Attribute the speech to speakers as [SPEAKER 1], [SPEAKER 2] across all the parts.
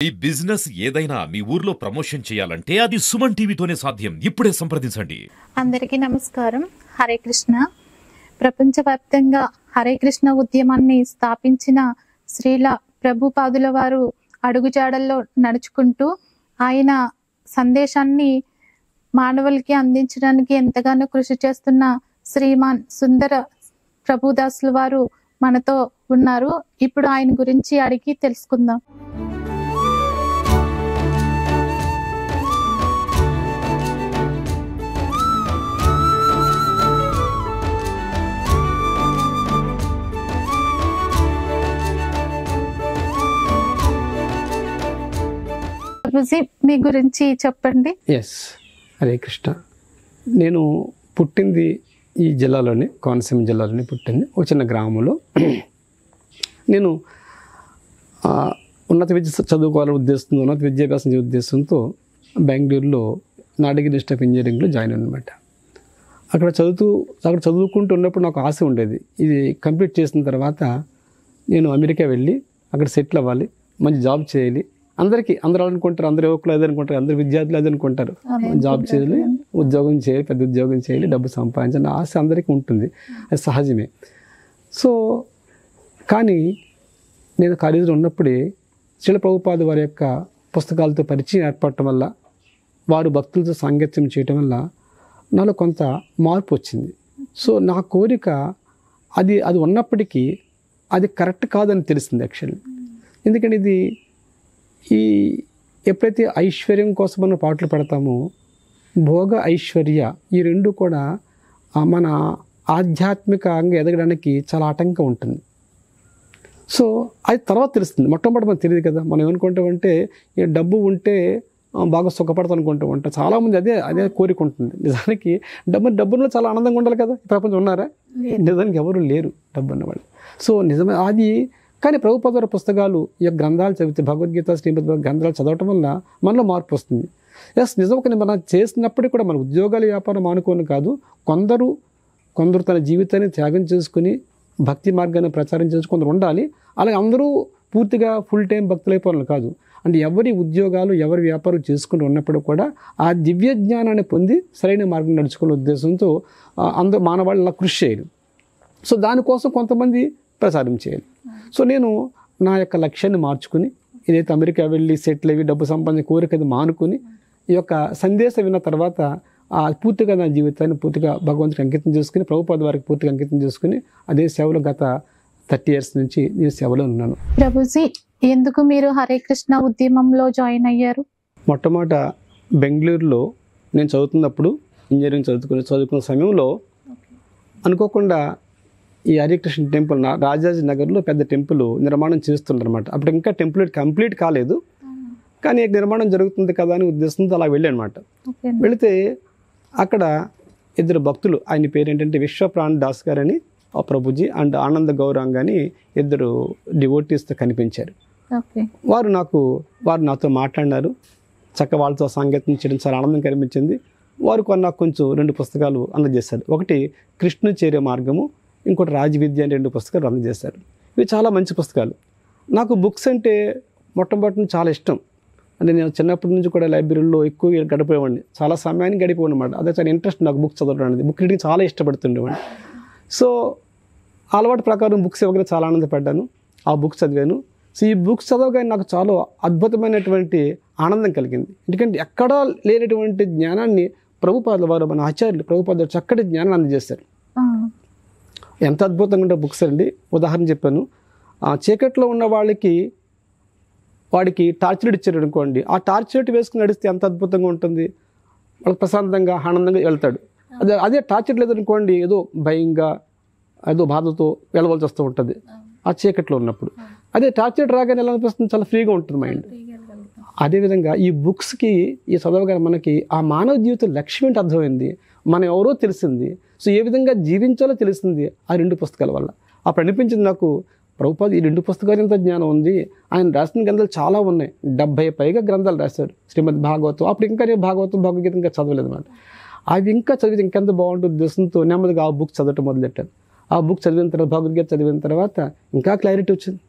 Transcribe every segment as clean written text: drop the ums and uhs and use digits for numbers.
[SPEAKER 1] ఈ బిజినెస్ ఏదైనా మీ ఊర్లో ప్రమోషన్ చేయాలంటే అది సుమన్ టీవీతోనే సాధ్యం. ఇప్పుడే సంప్రదించండి.
[SPEAKER 2] అందరికీ నమస్కారం. హరే కృష్ణ. ప్రపంచవ్యాప్తంగా హరే కృష్ణ ఉద్యమాన్ని స్థాపించిన శ్రీల ప్రభుపాదుల వారు అడుగుజాడల్లో నడుచుకుంటూ ఆయన సందేశాన్ని మానవులకి అందించడానికి ఎంతగానో కృషి చేస్తున్న శ్రీమాన్ సుందర ప్రభుదాసుల వారు మనతో ఉన్నారు. ఇప్పుడు ఆయన గురించి అడిగి తెలుసుకుందాం. మీ గురించి చెప్పండి.
[SPEAKER 3] ఎస్, హరే కృష్ణ. నేను పుట్టింది ఈ జిల్లాలోనే, కోనసీమ జిల్లాలోనే పుట్టింది, ఒక చిన్న గ్రామంలో. నేను ఉన్నత విద్య చదువుకోవాలని ఉద్దేశంతో, ఉన్నత విద్యాభ్యాసం ఉద్దేశంతో బెంగళూరులో నాడిగిరి ఇన్స్టిట్యూట్ ఆఫ్ ఇంజనీరింగ్లో జాయిన్ అన్నమాట. అక్కడ చదువుకుంటూ ఉన్నప్పుడు నాకు ఆశ ఉండేది, ఇది కంప్లీట్ చేసిన తర్వాత నేను అమెరికా వెళ్ళి అక్కడ సెటిల్ అవ్వాలి, మంచి జాబ్ చేయాలి. అందరూ అనుకుంటారు, అందరు యువకులు అదే అనుకుంటారు, అందరు విద్యార్థులు అదే అనుకుంటారు, జాబ్ చేయాలి, ఉద్యోగం చేయాలి, పెద్ద ఉద్యోగం చేయాలి, డబ్బు సంపాదించాలి, ఆశ అందరికీ ఉంటుంది, అది సహజమే. సో కానీ నేను కాలేజీలో ఉన్నప్పుడే శ్రీల ప్రభుపాద వారి యొక్క పుస్తకాలతో పరిచయం ఏర్పడటం వల్ల, వారు భక్తులతో సాంగత్యం చేయటం వల్ల నాలో కొంత మార్పు వచ్చింది. సో నా కోరిక అది ఉన్నప్పటికీ అది కరెక్ట్ కాదని తెలిసింది యాక్చువల్లీ. ఎందుకంటే ఇది ఎప్పుడైతే ఐశ్వర్యం కోసం మనం పాటలు పడతామో, భోగ ఐశ్వర్య ఈ రెండు కూడా మన ఆధ్యాత్మికంగా ఎదగడానికి చాలా ఆటంకం ఉంటుంది. సో అది తర్వాత తెలుస్తుంది, మొట్టమొదటి మనకు తెలియదు కదా. మనం ఏమనుకుంటామంటే డబ్బు ఉంటే బాగా సుఖపడతాం అనుకుంటూ ఉంటాం. చాలామంది అదే కోరిక ఉంటుంది. నిజానికి డబ్బులో చాలా ఆనందంగా ఉండాలి కదా. ఈ ప్రపంచం ఉన్నారా? నిజానికి ఎవరు లేరు డబ్బు ఉన్నవాళ్ళు. సో నిజమే అది. కానీ ప్రభుపాద పుస్తకాలు, ఈ గ్రంథాలు చదివితే, భగవద్గీత, శ్రీమద్ గ్రంథాలు చదవటం వల్ల మనలో మార్పు వస్తుంది. ఎస్, నిజంగా మనం చేసినప్పటికీ కూడా మన ఉద్యోగాల వ్యాపారం మానుకోని కాదు, కొందరు తన జీవితాన్ని త్యాగం చేసుకుని భక్తి మార్గాన్ని ప్రచారం చేసుకుని కొందరు ఉండాలి. అలాగే అందరూ పూర్తిగా ఫుల్ టైం భక్తులైపోవాలి కాదు. అంటే ఎవరి ఉద్యోగాలు, ఎవరి వ్యాపారం చేసుకుంటూ ఉన్నప్పుడు కూడా ఆ దివ్య జ్ఞానాన్ని పొంది సరైన మార్గం నడుచుకునే ఉద్దేశంతో అందరూ మానవాళ్ళు అలా కృషి చేయాలి. సో దానికోసం కొంతమంది ప్రచారం చేయాలి. సో నేను నా యొక్క లక్ష్యాన్ని మార్చుకుని, ఇదైతే అమెరికా వెళ్ళి సెటిల్ అయ్యి డబ్బు సంపాదించే కోరిక మానుకుని, ఈ యొక్క సందేశం విన్న తర్వాత పూర్తిగా నా జీవితాన్ని పూర్తిగా భగవంతుడికి అంకితం చేసుకుని, ప్రభుపాద వారికి పూర్తిగా అంకితం చేసుకుని అదే సేవలో గత 30 years నుంచి నేను సేవలో ఉన్నాను.
[SPEAKER 2] ప్రభుజీ, ఎందుకు మీరు హరే కృష్ణ ఉద్యమంలో జాయిన్ అయ్యారు? మొట్టమొదట
[SPEAKER 3] బెంగళూరులో నేను చదువుతున్నప్పుడు, ఇంజనీరింగ్ చదువుకున్న సమయంలో అనుకోకుండా ఈ హరికృష్ణ టెంపుల్ రాజాజీ నగర్లో పెద్ద టెంపుల్ నిర్మాణం చేస్తుంటారనమాట. అప్పుడు ఇంకా టెంపుల్ కంప్లీట్ కాలేదు, కానీ నిర్మాణం జరుగుతుంది కదా అని ఉద్దేశంతో అలా వెళ్ళానమాట. వెళితే అక్కడ ఇద్దరు భక్తులు, ఆయన పేరు ఏంటంటే విశ్వప్రాణ్ దాస్ గారని ప్రభుజీ అండ్ ఆనంద గౌరాంగ్ అని ఇద్దరు డివోటీస్తో కనిపించారు. వారు నాతో మాట్లాడినారు. చక్కగా వాళ్ళతో సాంగత్యం చేయడం చాలా ఆనందం కనిపించింది. వారు నాకు కొంచెం 2 పుస్తకాలు అందజేశారు. ఒకటి కృష్ణ చేరే మార్గము, ఇంకోటి రాజవిద్య అని 2 పుస్తకాలు అందజేశారు. ఇవి చాలా మంచి పుస్తకాలు. నాకు బుక్స్ అంటే మొట్టమొదటి చాలా ఇష్టం. అంటే నేను చిన్నప్పటి నుంచి కూడా లైబ్రరీలో ఎక్కువ గడిపేవాడిని, చాలా సమయాన్ని గడిపేవాడినమాట. అదే చాలా ఇంట్రెస్ట్ నాకు బుక్స్ చదవడం అనేది, బుక్ రీడింగ్ చాలా ఇష్టపడుతుండేవాడిని. సో అలవాటు ప్రకారం బుక్స్ ఇవ్వగానే చాలా ఆనందపడ్డాను, ఆ బుక్స్ చదివాను. సో ఈ బుక్స్ చదవగానే నాకు చాలా అద్భుతమైనటువంటి ఆనందం కలిగింది. ఎందుకంటే ఎక్కడా లేనటువంటి జ్ఞానాన్ని ప్రభుపాదుల వారు, మన ఆచార్యులు ప్రభుపాదులు చక్కటి జ్ఞానాన్ని అందజేశారు. ఎంత అద్భుతంగా ఉంటే బుక్స్ అండి. ఉదాహరణ చెప్పాను, చీకట్లో ఉన్న వాడికి టార్చ్ లైట్ ఇచ్చారు అనుకోండి, ఆ టార్చ్ లైట్ వేసుకుని నడిస్తే ఎంత అద్భుతంగా ఉంటుంది, వాళ్ళకి ప్రశాంతంగా ఆనందంగా వెళ్తాడు. అదే టార్చ్ లైట్ లేదనుకోండి, ఏదో భయంగా ఏదో బాధతో వెళ్ళవలసి వస్తూ ఉంటుంది ఆ చీకట్లో ఉన్నప్పుడు. అదే టార్చ్ లైట్ రాగానే ఎలా అనిపిస్తుంది, చాలా ఫ్రీగా ఉంటుంది మైండ్. అదేవిధంగా ఈ బుక్స్కి, ఈ చదవగానే మనకి ఆ మానవ జీవితం లక్ష్యం ఏంటి అర్థమైంది, మనం ఎవరో తెలిసింది. సో ఏ విధంగా జీవించాలో తెలిసింది ఆ 2 పుస్తకాల వల్ల. అప్పుడు అనిపించింది నాకు, ప్రభుపాద ఈ 2 పుస్తకాలు ఎంత జ్ఞానం ఉంది. ఆయన రాసిన గ్రంథాలు చాలా ఉన్నాయి, 70 పైగా గ్రంథాలు రాశారు. శ్రీమద్ భాగవతం, అప్పుడు ఇంకా నేను భాగవతం భగవద్గీత ఇంకా చదవలేదు అన్నమాట. అవి ఇంకా చదివితే ఇంకెంత బాగుంటుంది ఉద్దేశంతో నెమ్మదిగా ఆ బుక్ చదవటం మొదలెట్టాను. ఆ బుక్ చదివిన తర్వాత, భగవద్గీత చదివిన తర్వాత ఇంకా క్లారిటీ వచ్చింది.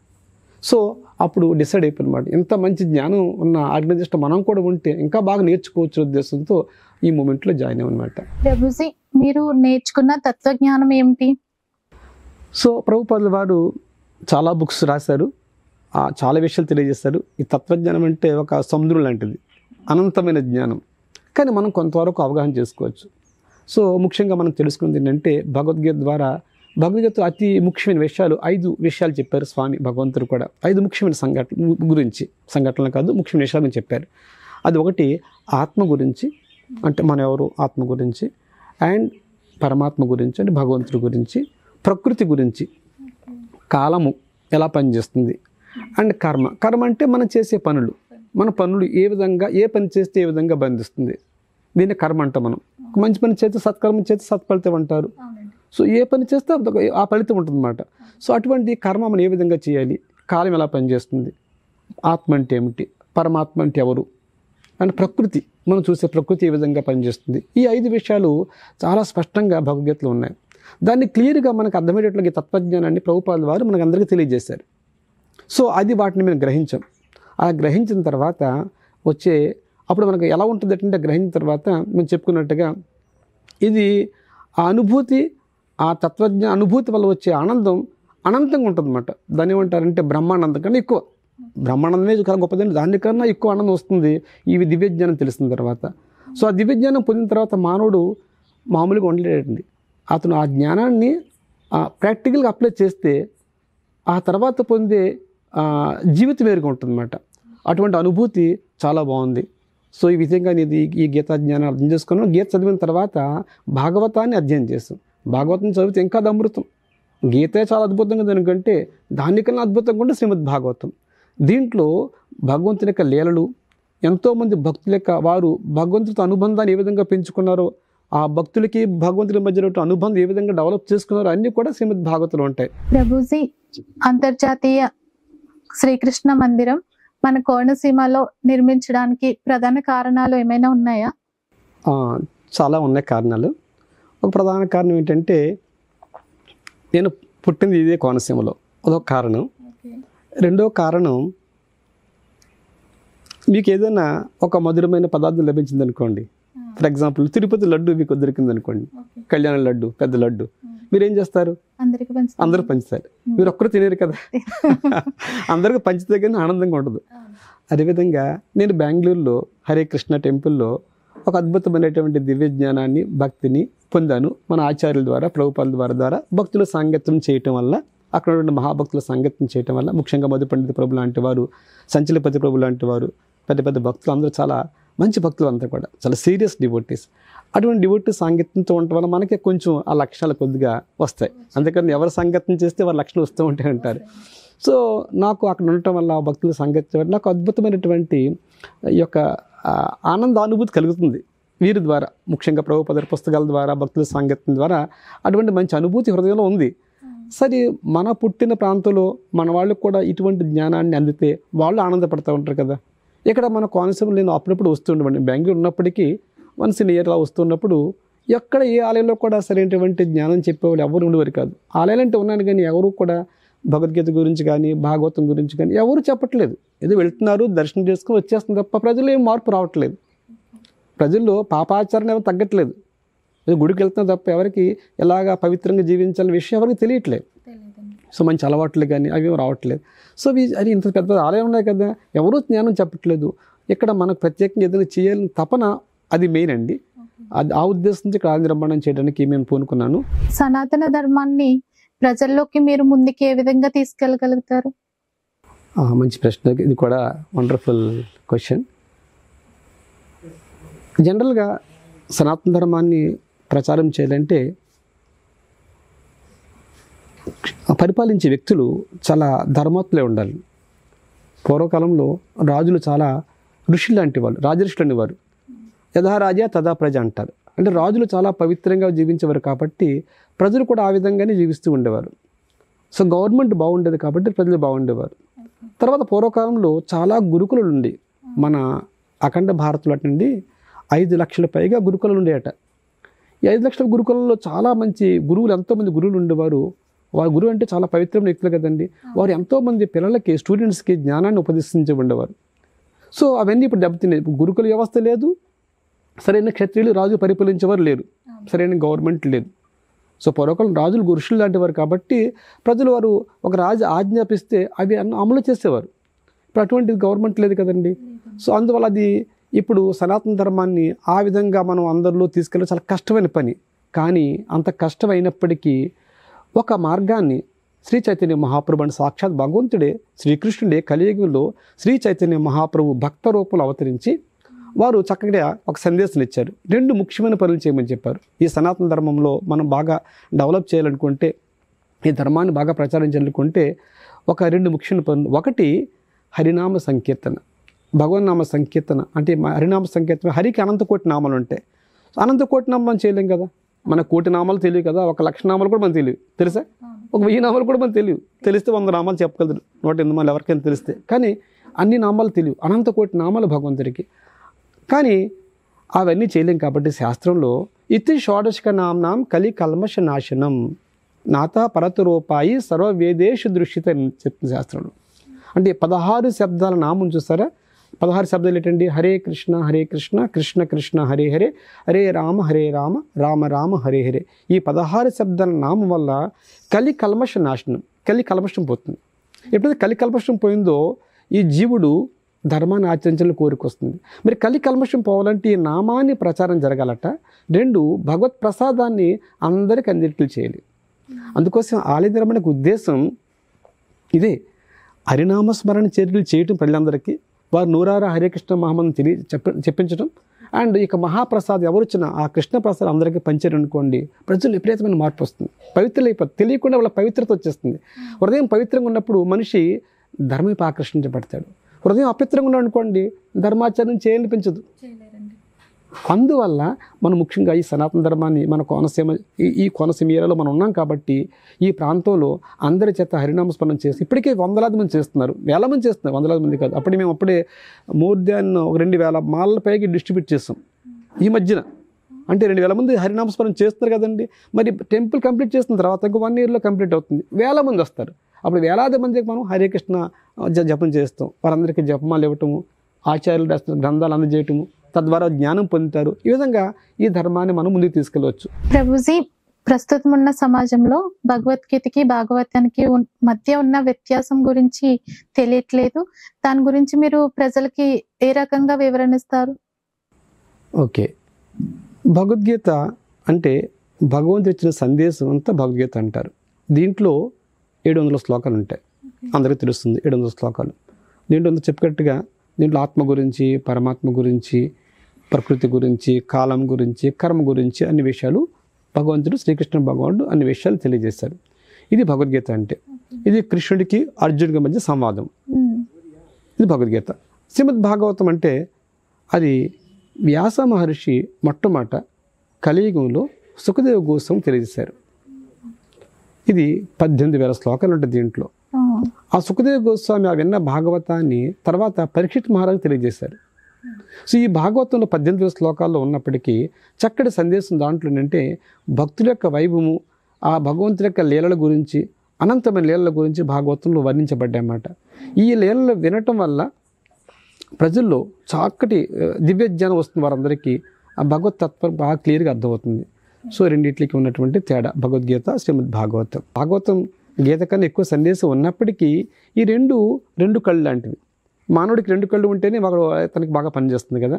[SPEAKER 3] సో అప్పుడు డిసైడ్ అయిపోయినమాట, ఇంత మంచి జ్ఞానం ఉన్న ఆర్గనైజేషన్ మనం కూడా ఉంటే ఇంకా బాగా నేర్చుకోవచ్చు ఉద్దేశంతో ఈ మూమెంట్లో జాయిన్ అయ్యనమాట.
[SPEAKER 2] ప్రభుజీ, మీరు నేర్చుకున్న తత్వజ్ఞానం ఏమిటి?
[SPEAKER 3] సో ప్రభుపాదుల వారు చాలా బుక్స్ రాశారు, చాలా విషయాలు తెలియజేస్తారు. ఈ తత్వజ్ఞానం అంటే ఒక సముద్రం లాంటిది, అనంతమైన జ్ఞానం. కానీ మనం కొంతవరకు అవగాహన చేసుకోవచ్చు. సో ముఖ్యంగా మనం తెలుసుకున్నది ఏంటంటే భగవద్గీత ద్వారా, భగవద్గీత అతి ముఖ్యమైన విషయాలు 5 విషయాలు చెప్పారు స్వామి భగవంతుడు కూడా. 5 ముఖ్యమైన సంఘటనలు కాదు, ముఖ్యమైన విషయాలు చెప్పారు. అది ఒకటి ఆత్మ గురించి, అంటే మన ఎవరు ఆత్మ గురించి, అండ్ పరమాత్మ గురించి అంటే భగవంతుడి గురించి, ప్రకృతి గురించి, కాలము ఎలా పనిచేస్తుంది, అండ్ కర్మ అంటే మనం చేసే పనులు, మన పనులు ఏ పని చేస్తే ఏ విధంగా బంధిస్తుంది, దీన్ని కర్మ అంటాం. మనం మంచి పని చేస్తే సత్కర్మ చేస్తే సత్ఫలితం అంటారు. సో ఏ పని చేస్తే ఆ ఫలితం ఉంటుందన్నమాట. సో అటువంటి కర్మ మనం ఏ విధంగా చేయాలి, కాలం ఎలా పనిచేస్తుంది, ఆత్మ అంటే ఏమిటి, పరమాత్మ అంటే ఎవరు, అండ్ ప్రకృతి, మనం చూసే ప్రకృతి ఏ విధంగా పనిచేస్తుంది. ఈ 5 విషయాలు చాలా స్పష్టంగా భగవద్గీతలో ఉన్నాయి. దాన్ని క్లియర్గా మనకు అర్థమయ్యేటట్లుగా తత్వజ్ఞానాన్ని ప్రభుపాదుల వారు మనకు అందరికీ తెలియజేశారు. సో అది వాటిని మేము గ్రహించాం. ఆ గ్రహించిన తర్వాత అప్పుడు మనకు ఎలా ఉంటుంది అంటే, గ్రహించిన తర్వాత మేము చెప్పుకున్నట్టుగా ఇది ఆ అనుభూతి, ఆ అనుభూతి వల్ల వచ్చే ఆనందం అనంతంగా ఉంటుందన్నమాట. దాన్ని ఏమంటారంటే బ్రహ్మానందం కన్నా ఎక్కువ, బ్రహ్మానందమే చాలా గొప్పదండి, దానికన్నా ఎక్కువ ఆనందం వస్తుంది ఈ దివ్యజ్ఞానం తెలిసిన తర్వాత. సో ఆ దివ్యజ్ఞానం పొందిన తర్వాత మానవుడు మామూలుగా ఉండలేడండి. అతను ఆ జ్ఞానాన్ని ప్రాక్టికల్గా అప్లై చేస్తే ఆ తర్వాత పొందే జీవితం వేరుగా ఉంటుందన్నమాట. అటువంటి అనుభూతి చాలా బాగుంది. సో ఈ విధంగా నేను ఈ గీతా జ్ఞానం అర్థం చేసుకున్నాను. గీత చదివిన తర్వాత భాగవతాన్ని అధ్యయనం చేస్తాం. భాగవతం చదివితే ఇంకా అది అమృతం. గీతే చాలా అద్భుతంగా దానికంటే, దానికన్నా అద్భుతంగా ఉంటే శ్రీమద్ భాగవతం. దీంట్లో భగవంతుని యొక్క లీలలు, ఎంతోమంది భక్తుల యొక్క వారు భగవంతుడితో అనుబంధాన్ని ఏ విధంగా పెంచుకున్నారో, ఆ భక్తులకి భగవంతుడి మధ్య అనుబంధం ఏ విధంగా డెవలప్ చేసుకున్నారో అన్నీ కూడా శ్రీమద్ భాగవతంలో ఉంటాయి.
[SPEAKER 2] ప్రభుజీ, అంతర్జాతీయ శ్రీకృష్ణ మందిరం మన కోనసీమలో నిర్మించడానికి ప్రధాన కారణాలు ఏమైనా ఉన్నాయా?
[SPEAKER 3] చాలా ఉన్నాయి కారణాలు. ఒక ప్రధాన కారణం ఏంటంటే, నేను పుట్టింది ఇదే కోనసీమలో, అదొక కారణం. రెండో కారణం, మీకు ఏదైనా ఒక మధురమైన పదార్థం లభించింది అనుకోండి, ఫర్ ఎగ్జాంపుల్ తిరుపతి లడ్డు మీకు దొరికింది అనుకోండి, కళ్యాణ లడ్డు, పెద్ద లడ్డు, మీరు ఏం చేస్తారు? అందరూ పంచుతారు. మీరు ఒక్కరు తినేరు కదా, అందరికీ పంచితే కానీ ఆనందంగా ఉండదు. అదేవిధంగా నేను బెంగళూరులో హరే కృష్ణ టెంపుల్లో ఒక అద్భుతమైనటువంటి దివ్య జ్ఞానాన్ని, భక్తిని పొందాను. మన ఆచార్యుల ద్వారా, ప్రభుపాదుల ద్వారా భక్తుల సాంగత్యం చేయటం వల్ల, అక్కడ ఉన్న మహాభక్తుల సాంగత్యం చేయటం వల్ల, ముఖ్యంగా మధు పండిత ప్రభు లాంటి వారు, సంచలపతి ప్రభు లాంటి వారు, పెద్ద పెద్ద భక్తులు అందరూ చాలా మంచి భక్తులు, అంతా కూడా చాలా సీరియస్ డివోటీస్. అటువంటి డివోటీస్ సాంగత్యంతో ఉండటం వల్ల మనకి కొంచెం ఆ లక్షణాలు కొద్దిగా వస్తాయి. అందుకని ఎవరు సాంగత్యం చేస్తే వారి లక్షణాలు వస్తూ ఉంటాయి అంటారు. సో నాకు అక్కడ ఉండటం వల్ల, భక్తుల సాంగత్యం వల్ల నాకు అద్భుతమైనటువంటి ఈ యొక్క ఆనందానుభూతి కలుగుతుంది వీరి ద్వారా, ముఖ్యంగా ప్రభుపాదుల పుస్తకాల ద్వారా, భక్తుల సాంగత్యం ద్వారా అటువంటి మంచి అనుభూతి హృదయంలో ఉంది. సరే, మన పుట్టిన ప్రాంతంలో మన వాళ్ళకు కూడా ఇటువంటి జ్ఞానాన్ని అందితే వాళ్ళు ఆనందపడుతూ ఉంటారు కదా. ఇక్కడ మన కోనసీమలో నేను అప్పుడప్పుడు వస్తుండేవాడిని, బెంగళూరు ఉన్నప్పటికీ వన్స్ ఇన్ ఇయర్ అలా వస్తున్నప్పుడు ఎక్కడ ఏ ఆలయంలో కూడా సరైనటువంటి జ్ఞానం చెప్పేవాళ్ళు ఎవరు ఉండేవారు కాదు. ఆలయాలు అంటే ఉన్నాను కానీ ఎవరు కూడా భగవద్గీత గురించి కానీ, భాగవతం గురించి కానీ ఎవరు చెప్పట్లేదు. ఏదో వెళ్తున్నారు, దర్శనం చేసుకుని వచ్చేస్తుంది తప్ప ప్రజలు ఏం మార్పు రావట్లేదు. ప్రజల్లో పాపాచరణ ఏమో తగ్గట్లేదు. ఏదో గుడికి వెళ్తున్నారు తప్ప ఎవరికి ఎలాగా పవిత్రంగా జీవించాలనే విషయం ఎవరికి తెలియట్లేదు. సో మంచి అలవాట్లు కానీ అవి రావట్లేదు. సో అది ఇంత పెద్ద ఆలయం ఉన్నాయి కదా, ఎవరూ జ్ఞానం చెప్పట్లేదు. ఇక్కడ మనకు ప్రత్యేకంగా ఏదైనా చేయాలని తపన, అది మెయిన్ అండి. అది ఆ ఉద్దేశంతో ఇక్కడ ఆలయ నిర్మాణం చేయడానికి మేము పూనుకున్నాను.
[SPEAKER 2] సనాతన ధర్మాన్ని ప్రజల్లోకి మీరు ముందుకు ఏ విధంగా తీసుకెళ్ళగలుగుతారు?
[SPEAKER 3] మంచి ప్రశ్న, ఇది కూడా వండర్ఫుల్ క్వశ్చన్. జనరల్గా సనాతన ధర్మాన్ని ప్రచారం చేయాలంటే పరిపాలించే వ్యక్తులు చాలా ధర్మాత్తులే ఉండాలి. పూర్వకాలంలో రాజులు చాలా ఋషులు లాంటి వాళ్ళు, రాజఋషులు అనేవారు. యథా రాజా తదా ప్రజ అంటారు. అంటే రాజులు చాలా పవిత్రంగా జీవించేవారు కాబట్టి ప్రజలు కూడా ఆ విధంగానే జీవిస్తూ ఉండేవారు. సో గవర్నమెంట్ బాగుండేది కాబట్టి ప్రజలు బాగుండేవారు. తర్వాత పూర్వకాలంలో చాలా గురుకులు ఉండి, మన అఖండ భారత్లో నుండి 5 లక్షల పైగా గురుకులు ఉండేట. ఈ 5 లక్షల గురుకులలో చాలా మంచి గురువులు, ఎంతోమంది గురువులు ఉండేవారు. వారి గురువు అంటే చాలా పవిత్రమైన వ్యక్తులు కదండి. వారు ఎంతోమంది పిల్లలకి స్టూడెంట్స్కి జ్ఞానాన్ని ఉపదేశించి ఉండేవారు. సో అవన్నీ ఇప్పుడు దెబ్బతిన్నాయి. గురుకుల వ్యవస్థ లేదు, సరైన క్షత్రియులు రాజు పరిపాలించేవారు లేరు, సరైన గవర్నమెంట్ లేదు. సో పూర్వకాలం రాజులు ఋషులు లాంటి వారు కాబట్టి ప్రజలు వారు ఒక రాజు ఆజ్ఞాపిస్తే అవి అమలు చేసేవారు. ఇప్పుడు అటువంటి గవర్నమెంట్ లేదు కదండి. సో అందువల్ల అది ఇప్పుడు సనాతన ధర్మాన్ని ఆ విధంగా మనం అందరిలో తీసుకెళ్ళడం చాలా కష్టమైన పని. కానీ అంత కష్టమైనప్పటికీ ఒక మార్గాన్ని శ్రీ చైతన్య మహాప్రభు అని సాక్షాత్ భగవంతుడే శ్రీకృష్ణుడే కలియుగంలో శ్రీ చైతన్య మహాప్రభు భక్త రూపంలో అవతరించి వారు చక్కగా ఒక సందేశం ఇచ్చారు. 2 ముఖ్యమైన పనులు చేయమని చెప్పారు. ఈ సనాతన ధర్మంలో మనం బాగా డెవలప్ చేయాలనుకుంటే, ఈ ధర్మాన్ని బాగా ప్రచారం చేయాలనుకుంటే ఒక 2 ముఖ్యమైన పనులు. ఒకటి హరినామ సంకీర్తన, భగవన్నామ సంకీర్తన. అంటే హరినామ సంకీర్తన, హరికి అనంతకోటి నామాలు ఉంటాయి. అనంతకోటి నామం మనం చేయలేం కదా, మన కోటి నామాలు తెలియదు కదా, 1,00,000 నామాలు కూడా మనకు తెలియదు, తెలుసా? 1,000 నామాలు కూడా మనకు తెలియదు. తెలిస్తే 100 నామాలు చెప్పగలరు, 108 నామాలు ఎవరికైనా తెలిస్తే. కానీ అన్ని నామాలు తెలియవు, అనంతకోటి నామాలు భగవంతుడికి. కానీ అవన్నీ చేయలేం కాబట్టి శాస్త్రంలో ఇతి షోడశక నామ్నాం కలి కల్మష నాశనం నాతా పరతరూపాయి సర్వవేదేషు దృశ్యత అని చెప్తుంది శాస్త్రంలో. అంటే 16 శబ్దాల నామం చూస్తారా? 16 శబ్దాలు ఏంటండి? హరే కృష్ణ కృష్ణ కృష్ణ హరే హరే, హరే రామ రామ రామ హరే హరే. ఈ 16 శబ్దాల నామం వల్ల కలి కల్మష నాశనం, కలి కల్మషం పోతుంది. ఎప్పుడైతే కలి కల్మషం పోయిందో ఈ జీవుడు ధర్మాన్ని ఆచరించాలని కోరికొస్తుంది. మరి కలి కల్మషం పోవాలంటే ఈ నామాన్ని ప్రచారం జరగాలట. 2 భగవత్ ప్రసాదాన్ని అందరికీ అందిట్లు చేయాలి. అందుకోసం ఆలయ నిర్మాణకు ఉద్దేశం ఇదే, హరినామస్మరణ చర్యలు చేయటం ప్రజలందరికీ, వారు నూరారా హరే కృష్ణ మహామంత్రి చెప్పించడం. అండ్ ఇక మహాప్రసాద్ ఎవరు వచ్చినా ఆ కృష్ణ ప్రసాదం అందరికీ పంచారనుకోండి, ప్రజలు విపరీతమైన మార్పు వస్తుంది, పవిత్రులు అయిపోతుంది, తెలియకుండా వాళ్ళ పవిత్రత వచ్చేస్తుంది. హృదయం పవిత్రంగా ఉన్నప్పుడు మనిషి ధర్మం ఆకర్షించబడతాడు. హృదయం అపవిత్రంగా ఉన్నాడు అనుకోండి, ధర్మాచరణ చేయాలనిపించదు. అందువల్ల మనం ముఖ్యంగా ఈ సనాతన ధర్మాన్ని మన కోనసీమ ఈ కోనసీమ ఏరియాలో మనం ఉన్నాం కాబట్టి ఈ ప్రాంతంలో అందరి చేత హరినామస్మరణ చేసి ఇప్పటికే 100,000 మంది చేస్తున్నారు, 1,000 మంది చేస్తున్నారు, 100,000 మంది కాదు. మేము అప్పుడే మోర్ దాన్ 2,000 మాలల పైకి డిస్ట్రిబ్యూట్ చేస్తాం ఈ మధ్యన. అంటే 2,000 మంది హరినామస్మరణ చేస్తున్నారు కదండి. మరి టెంపుల్ కంప్లీట్ చేసిన తర్వాత ఇంకో 1 yearలో కంప్లీట్ అవుతుంది, 1,000 మంది వస్తారు. అప్పుడు 1,000 మందికి మనం హరే కృష్ణ జపం చేస్తాం. వారందరికీ జపమాలు ఇవ్వటము, ఆచార్యులు రాసిన గ్రంథాలు అందజేయటము, తద్వారా జ్ఞానం పొందుతారు. ఈ విధంగా ఈ ధర్మాన్ని మనం ముందుకు తీసుకెళ్ళవచ్చు.
[SPEAKER 2] ప్రభుజీ, ప్రస్తుతం ఉన్న సమాజంలో భగవద్గీతకి భాగవతానికి మధ్య ఉన్న వ్యత్యాసం గురించి తెలియట్లేదు. దాని గురించి మీరు ప్రజలకి ఏ రకంగా వివరణిస్తారు?
[SPEAKER 3] ఓకే, భగవద్గీత అంటే భగవంతుడు ఇచ్చిన సందేశం అంతా భగవద్గీత అంటారు. దీంట్లో 700 శ్లోకాలు ఉంటాయి, అందరికీ తెలుస్తుంది 700 శ్లోకాలు. దీంట్లో చెప్పినట్టుగా దీంట్లో ఆత్మ గురించి, పరమాత్మ గురించి, ప్రకృతి గురించి, కాలం గురించి, కర్మ గురించి అన్ని విషయాలు భగవంతుడు శ్రీకృష్ణ భగవానుడు అన్ని విషయాలు తెలియజేశాడు. ఇది భగవద్గీత అంటే. ఇది కృష్ణుడికి అర్జునుడికి మధ్య సంవాదం, ఇది భగవద్గీత. శ్రీమద్ భాగవతం అంటే అది వ్యాస మహర్షి మొట్టమొదట కలియుగంలో సుఖదేవ గోస్వామి తెలియజేశారు. ఇది 18,000 శ్లోకాలు ఉంటాయి దీంట్లో. ఆ సుఖదేవ గోస్వామి ఆ విన్న భాగవతాన్ని తర్వాత పరీక్షిత్ మహారాజు తెలియజేశారు. సో ఈ భాగవతంలో 18,000 శ్లోకాల్లో ఉన్నప్పటికీ చక్కటి సందేశం దాంట్లో ఏంటంటే భక్తుల యొక్క వైభవము, ఆ భగవంతుడి యొక్క లీలల గురించి, అనంతమైన లీలల గురించి భాగవతంలో వర్ణించబడ్డాయన్నమాట. ఈ లీలలు వినటం వల్ల ప్రజల్లో చక్కటి దివ్య జ్ఞానం వస్తుంది. వారందరికీ ఆ భగవత్ తత్వం బాగా క్లియర్గా అర్థమవుతుంది. సో రెండింటికి ఉన్నటువంటి తేడా భగవద్గీత, శ్రీమద్ భాగవతం. భాగవతం గీత కన్నా ఎక్కువ సందేశం ఉన్నప్పటికీ ఈ రెండు కళ్ళు లాంటివి. మానవుడికి 2 కళ్ళు ఉంటేనే తనకి బాగా పనిచేస్తుంది కదా.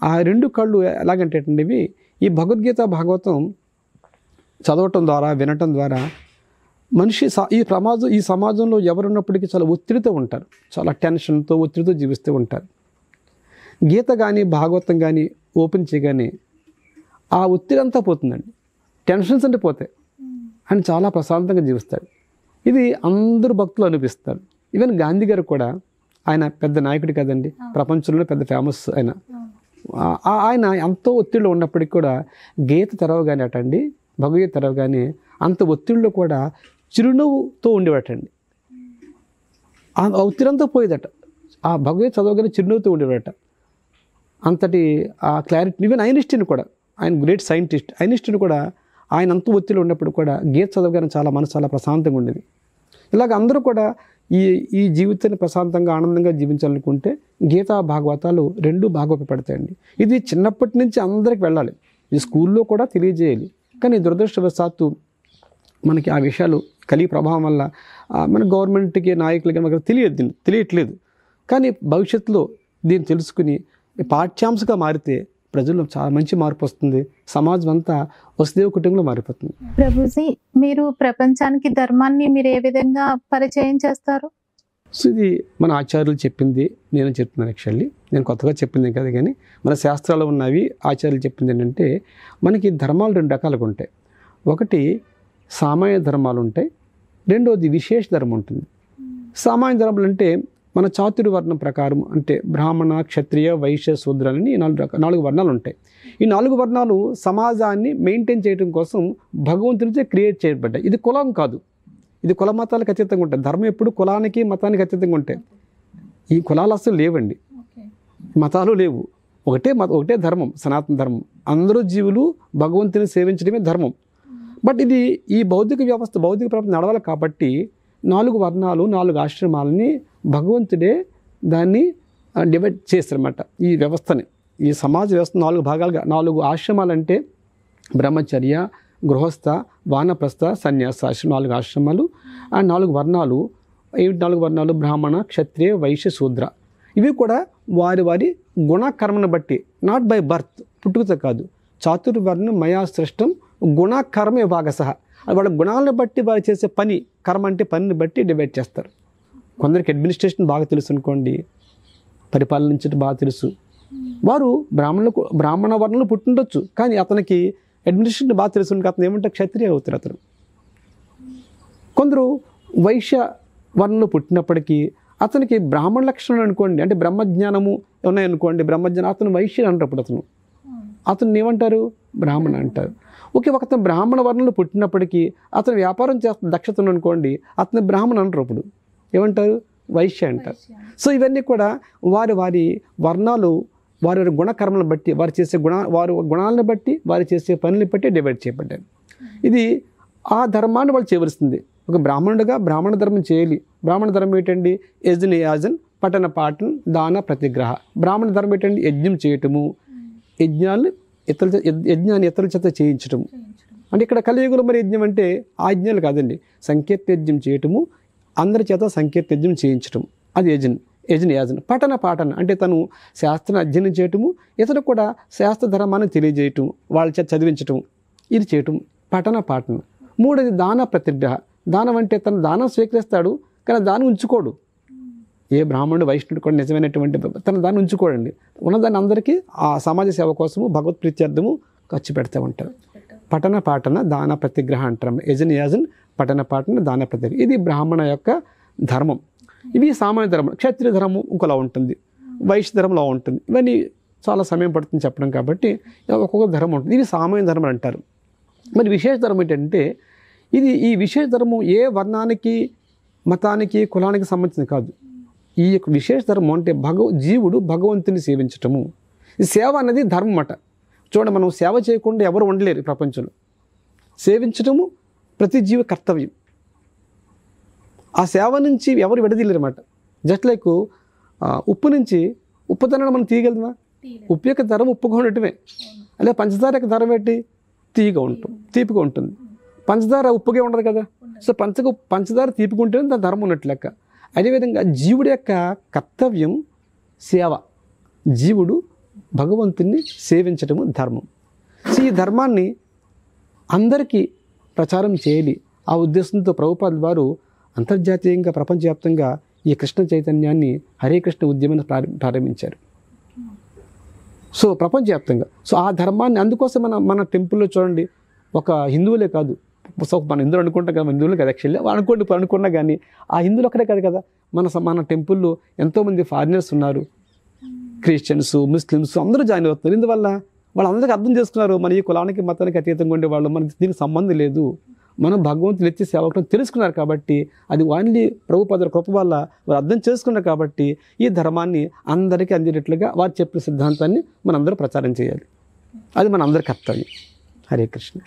[SPEAKER 3] ఆ 2 కళ్ళు ఎలాగంటే ఇవి ఈ భగవద్గీత భాగవతం చదవటం ద్వారా, వినటం ద్వారా మనిషి ఈ సమాజంలో ఎవరున్నప్పటికీ చాలా ఒత్తిడితో ఉంటారు, చాలా టెన్షన్తో ఒత్తిడితో జీవిస్తూ ఉంటారు. గీత కానీ భాగవతం కానీ ఓపెన్ చేయగానే ఆ ఒత్తిడి అంతా పోతుందండి, టెన్షన్స్ అంటే పోతాయి, ఆయన చాలా ప్రశాంతంగా జీవిస్తాడు. ఇది అందరూ భక్తులు అనిపిస్తారు. ఈవెన్ గాంధీ గారు కూడా, ఆయన పెద్ద నాయకుడు కదండి, ప్రపంచంలో పెద్ద ఫేమస్ ఆయన. ఆయన ఎంతో ఒత్తిడిలో ఉన్నప్పటికీ కూడా గీత తెరవగానే అటండి, భగవద్గీత తెరవగానే అంత ఒత్తిడిలో కూడా చిరునవ్వుతో ఉండేవాటండి. ఆ ఒత్తిడి అంతా పోయేదట. ఆ భగవద్గీత చదవగానే చిరునవ్వుతో ఉండేవాట. అంతటి ఆ క్లారిటీ. ఈవెన్ ఐన్స్టీన్ కూడా, ఆయన గ్రేట్ సైంటిస్ట్, ఐన్స్టీన్ కూడా ఆయన అంత ఒత్తిడి ఉన్నప్పుడు కూడా గీత చదవగానే మనసు చాలా ప్రశాంతంగా ఉండేది. ఇలాగ అందరూ కూడా ఈ జీవితాన్ని ప్రశాంతంగా ఆనందంగా జీవించాలనుకుంటే గీతా భాగవతాలు రెండు బాగా ఉపయోగపడతాయండి. ఇది చిన్నప్పటి నుంచి అందరికి వెళ్ళాలి, ఈ స్కూల్లో కూడా తెలియజేయాలి. కానీ దురదృష్టవశాత్తు మనకి ఆ విషయాలు కలిగి ప్రభావం వల్ల మన గవర్నమెంట్కి నాయకులకి మనకు తెలియట్లేదు. కానీ భవిష్యత్తులో దీన్ని తెలుసుకుని పాఠ్యాంశంగా మారితే ప్రజల్లో చాలా మంచి మార్పు వస్తుంది, సమాజం అంతా వసుదేవ కుటుంబంలో మారిపోతుంది.
[SPEAKER 2] ప్రభుజీ, మీరు ప్రపంచానికి ధర్మాన్ని మీరు ఏ విధంగా పరిచయం చేస్తారు?
[SPEAKER 3] సో ఇది మన ఆచార్యులు చెప్పింది నేను చెప్తున్నాను. యాక్చువల్లీ నేను కొత్తగా చెప్పింది కదా, కానీ మన శాస్త్రాలు ఉన్నవి ఆచార్యులు చెప్పింది ఏంటంటే మనకి ధర్మాలు రెండు రకాలుగా ఉంటాయి. ఒకటి సామాన్య ధర్మాలు ఉంటాయి, రెండోది విశేష ధర్మం ఉంటుంది. సామాన్య ధర్మాలు అంటే మన చాతుర్వర్ణం ప్రకారం, అంటే బ్రాహ్మణ, క్షత్రియ, వైశ్య, శూద్ర అని 4 వర్ణాలు ఉంటాయి. ఈ 4 వర్ణాలు సమాజాన్ని మెయింటైన్ చేయడం కోసం భగవంతునిచే క్రియేట్ చేయబడ్డాయి. ఇది కులం కాదు, ఇది కుల మతాలకు అతీతంగా ఉంటాయి. ధర్మం ఎప్పుడు కులానికి మతానికి అతీతంగా ఉంటాయి. ఈ కులాలు అసలు లేవండి, మతాలు లేవు. ఒకటే ధర్మం, సనాతన ధర్మం. అందరూ జీవులు భగవంతుని సేవించడమే ధర్మం. బట్ ఇది ఈ భౌతిక ప్రపంచం నడవాలి కాబట్టి 4 వర్ణాలు, 4 ఆశ్రమాలని భగవంతుడే దాన్ని డివైడ్ చేస్తారన్నమాట. ఈ వ్యవస్థని, ఈ సమాజ వ్యవస్థ 4 భాగాలుగా, 4 ఆశ్రమాలు అంటే బ్రహ్మచర్య, గృహస్థ, వానప్రస్థ, సన్యాస ఆశ్రమం 4 ఆశ్రమాలు. ఆ 4 వర్ణాలు ఏమిటి? 4 వర్ణాలు బ్రాహ్మణ, క్షత్రియ, వైశ్య, శూద్ర. ఇవి కూడా వారి గుణకర్మను బట్టి, నాట్ బై బర్త్, పుట్టుకతో కాదు. చాతుర్వర్ణం మయా సృష్టం గుణకర్మ విభాగసహ. వాళ్ళ గుణాలను బట్టి వారు చేసే పని, కర్మ అంటే పనిని బట్టి డివైడ్ చేస్తారు. కొందరికి అడ్మినిస్ట్రేషన్ బాగా తెలుసు అనుకోండి, పరిపాలనించడం బాగా తెలుసు, వారు బ్రాహ్మణ వర్ణంలో పుట్టిండొచ్చు, కానీ అతనికి అడ్మినిస్ట్రేషన్ బాగా తెలుసు, అతను ఏమంటే క్షత్రియ అవుతారు అతను. కొందరు వైశ్య వర్ణంలో పుట్టినప్పటికీ అతనికి బ్రాహ్మణ లక్షణాలు అనుకోండి, అంటే బ్రహ్మజ్ఞానము ఉన్నాయనుకోండి, బ్రహ్మజ్ఞానం, అతను వైశ్యుడు అంటారు. అతను ఏమంటారు? బ్రాహ్మణ అంటారు. ఓకే, ఒకతను బ్రాహ్మణ వర్ణంలో పుట్టినప్పటికీ అతను వ్యాపారం చేస్తున్న దక్షత అనుకోండి, అతను బ్రాహ్మణ అంటారు. అప్పుడు ఏమంటారు? వైశ్య అంటారు. సో ఇవన్నీ కూడా వారి వర్ణాలు, వారి గుణకర్మలను బట్టి, వారు చేసే వారి గుణాలను బట్టి, వారు చేసే పనులను బట్టి డివైడ్ చేయబడ్డారు. ఇది ఆ ధర్మాన్ని వాళ్ళు చేయవలసింది. ఒక బ్రాహ్మణుడిగా బ్రాహ్మణ ధర్మం చేయాలి. బ్రాహ్మణ ధర్మం ఏంటండి? యజ్ఞ పఠన పాఠం, దాన ప్రతిగ్రహ. బ్రాహ్మణ ధర్మం ఏంటండి? యజ్ఞం చేయటము, యజ్ఞాన్ని ఇతరుల చేత చేయించటం. అంటే ఇక్కడ కలియుగంలో మరి యజ్ఞం అంటే ఆ యజ్ఞాలు కాదండి, సంకీర్తయజ్ఞం చేయటము, అందరి చేత సంకీర్తయజ్ఞం చేయించటం, అది యజ్ఞ. పఠన అంటే తను శాస్త్రాన్ని అధ్యయనం చేయటము, ఇతరు కూడా శాస్త్ర ధర్మాన్ని తెలియజేయటం, వాళ్ళ చేత చదివించటం, ఇది చేయటం పఠన. మూడోది దాన ప్రతిగ్రహ. దానం అంటే తను దానం స్వీకరిస్తాడు, కానీ దానం ఉంచుకోడు. ఏ బ్రాహ్మణుడు, వైష్ణవుడు కూడా నిజమైనటువంటి తన దాన్ని ఉంచుకోడండి, ఉన్నదాన్ని అందరికీ ఆ సమాజ సేవ కోసము, భగవత్ ప్రీత్యర్థము ఖర్చు పెడతా ఉంటారు. పఠన దాన ప్రతిగ్రహ అంటారు. యజన్ పఠన దాన ప్రతిగ్రహ. ఇది బ్రాహ్మణ యొక్క ధర్మం. ఇవి సామాన్య ధర్మం. క్షత్రియ ధర్మం ఇంకోలా ఉంటుంది, వైశ్య ధర్మంలో ఉంటుంది. ఇవన్నీ చాలా సమయం పడుతుంది చెప్పడం కాబట్టి ఒక్కొక్క ధర్మం ఉంటుంది. ఇవి సామాన్య ధర్మం అంటారు. మరి విశేష ధర్మం ఏంటంటే ఈ విశేష ధర్మం ఏ వర్ణానికి, మతానికి, కులానికి సంబంధించింది కాదు. ఈ యొక్క విశేష ధర్మం అంటే జీవుడు భగవంతుని సేవించటము. ఈ సేవ అనేది ధర్మం అట. చూడండి, మనం సేవ చేయకుండా ఎవరు ఉండలేరు ఈ ప్రపంచంలో. సేవించటము ప్రతి జీవి కర్తవ్యం. ఆ సేవ నుంచి ఎవరు విడదీయలేరు అన్నమాట. జస్ట్ లైక్ ఉప్పు నుంచి ఉప్పుదనం మనం తీయగలమా? ఉప్పు యొక్క ధరం ఉప్పుగా ఉండటమే. అలా పంచదార యొక్క ధరం ఏంటి? తీపిగా ఉంటుంది. పంచదార ఉప్పుగా ఉండదు కదా. సో పంచదార తీపిగా ఉంటేనే దాని ధర్మం ఉన్నట్టు లెక్క. అదేవిధంగా జీవుడి యొక్క కర్తవ్యం సేవ. జీవుడు భగవంతుని సేవించటము ధర్మం. సో ఈ ధర్మాన్ని అందరికీ ప్రచారం చేయాలి. ఆ ఉద్దేశంతో ప్రభుపాదుల వారు అంతర్జాతీయంగా, ప్రపంచవ్యాప్తంగా ఈ కృష్ణ చైతన్యాన్ని హరే కృష్ణ ఉద్యమాన్ని ప్రారంభించారు. సో ప్రపంచవ్యాప్తంగా. సో ఆ ధర్మాన్ని, అందుకోసం మన టెంపుల్లో చూడండి, ఒక హిందువులే కాదు, సో మన హిందువులు అనుకుంటాం కదా, హిందువులు కదా యాక్చువల్లీ అనుకున్నా కానీ ఆ హిందువులు ఒక్కడే కాదు కదా, మన టెంపుల్లో ఎంతోమంది ఫారినర్స్ ఉన్నారు, క్రిస్టియన్స్, ముస్లిమ్స్ అందరూ జాయిన్ అవుతున్నారు. ఇందువల్ల వాళ్ళందరికీ అర్థం చేసుకున్నారు, మన ఈ కులానికి, మతానికి అతీతంగా ఉండేవాళ్ళు, మనకి దీనికి సంబంధం లేదు, మనం భగవంతుని నిత్య సేవకులను తెలుసుకున్నారు కాబట్టి, అది ఓన్లీ ప్రభుపాదుల కృప వల్ల వారు అర్థం చేసుకున్నారు కాబట్టి ఈ ధర్మాన్ని అందరికీ అందేటట్లుగా వారు చెప్పిన సిద్ధాంతాన్ని మనందరూ ప్రచారం చేయాలి. అది మన అందరి కర్తవ్యం. హరే కృష్ణ.